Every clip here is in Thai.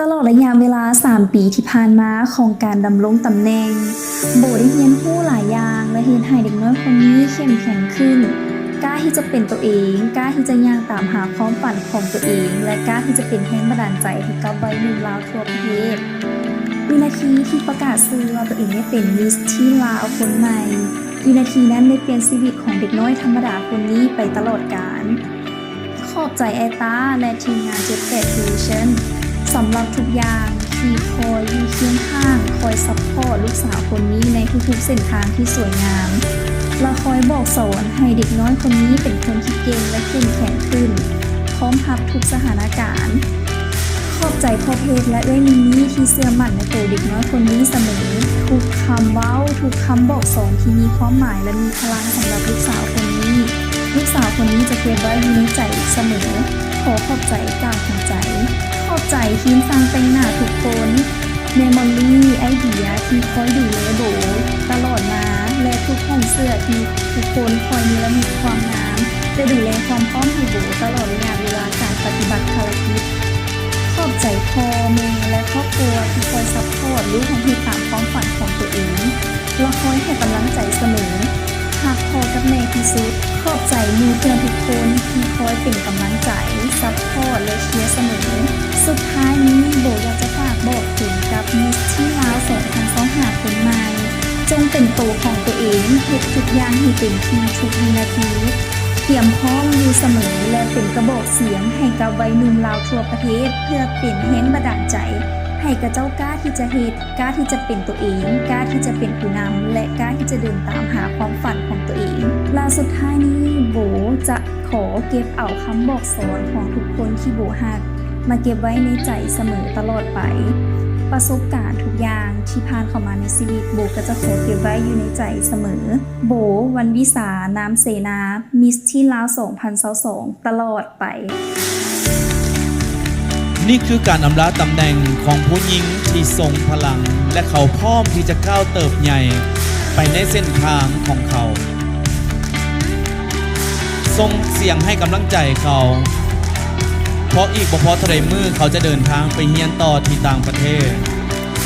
ตลอดระยะเวลา 3 ปีที่ผ่านมาของการดำรงตำแหน่งโบได้เรียนรู้หลายอย่างและเห็นให้เด็กน้อยคนนี้เข้มแข็งขึ้นกล้าที่จะเป็นตัวเองกล้าที่จะย่างตามหาความฝันของตัวเองและกล้าที่จะเป็นแรงบันดาลใจให้กับวัยรุ่นลาวทั่วประเทศวินาทีที่ประกาศชื่อว่าตัวเองได้เป็นมิสที่ลาวคนใหม่วินาทีนั้นได้เปลี่ยนชีวิตของเด็กน้อยธรรมดาคนนี้ไปตลอดกาลขอบใจไอตาและทีมงาน78 Creation สำหรับทุกอย่างที่คอยอยู่เคียงข้างคอยซัพพอร์ตลูกสาวคนนี้ในทุกๆเส้นทางที่สวยงามและคอยบอกสอนให้เด็กน้อยคนนี้เป็นคนที่เก่งและเข้มแข็งขึ้นพร้อมรับทุกสถานการณ์ขอบใจพ่อเพชรและเอ้ยมินนี่ที่เชื่อมั่นในตัวเด็กน้อยคนนี้เสมอทุกคำเว้าทุกคำบอกสอนที่มีความหมายและมีพลังสำหรับลูกสาวคนนี้ลูกสาวคนนี้จะเก็บไว้อยู่ในใจเสมอขอขอบใจจากหัวใจขอบใจทีมสร้างแต่งหน้าทุกคนเมมโมรี่ไอเดียที่คอยดูแลโบตลอดมาและทุกห้องเสื้อที่ทุกคนคอยมีและมีความงามจะดูแลความพร้อมให้โบตลอดระยะเวลาการปฏิบัติภารกิจขอบใจพ่อแม่และครอบครัวที่คอยซัพพอร์ตลูกของที่ตามความฝันของตัวเองและคอยให้กำลังใจเสมอหากพ่อกับแม่ที่สุดขอบใจหมู่เพื่อนทุกคนที่คอยเป็นกำลังใจซัพพอร์ตและเชียร์เสมอสุดท้ายนี้โบอยากจะฝากบอกถึงกับมิสที่ลาว2025คนใหม่จงเป็นตัวของตัวเองเฮ็ดทุกอย่างให้เต็มที่ทุกวินาทีเตรียมพร้อมอยู่เสมอและเป็นกระบอกเสียงให้กับวัยหนุ่มลาวทั่วประเทศเพื่อเป็นแรงบันดาลใจให้กับเจ้ากล้าที่จะเฮ็ดกล้าที่จะเป็นตัวเองกล้าที่จะเป็นผู้นำและกล้าที่จะเดินตามหาความฝันของตัวเองและสุดท้ายนี้โบจะขอเก็บเอาคำบอกสอนของทุกคนที่โบฮักมาเก็บไว้ในใจเสมอตลอดไปประสบการณ์ทุกอย่างที่ผ่านเข้ามาในชีวิตโบก็จะขอเก็บไว้อยู่ในใจเสมอโบวันวิสานามเสนามิสที่ลาว2022ตลอดไปนี่คือการอำลาตำแหน่งของผู้หญิงที่ทรงพลังและเขาพร้อมที่จะก้าวเติบใหญ่ไปในเส้นทางของเขาส่งเสียงให้กำลังใจเขาเพราะอีกบ่พอเท่าใดมือเขาจะเดินทางไปเรียนต่อที่ต่างประเทศ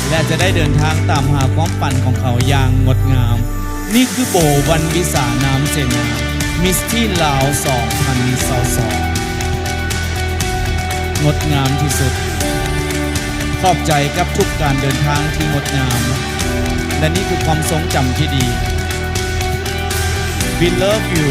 และจะได้เดินทางตามหาความฝันของเขาอย่างงดงามนี่คือโบวันวิสานามเสนามิสที่ลาว2022งดงามที่สุดขอบใจกับทุกการเดินทางที่งดงามและนี่คือความทรงจำที่ดี We love you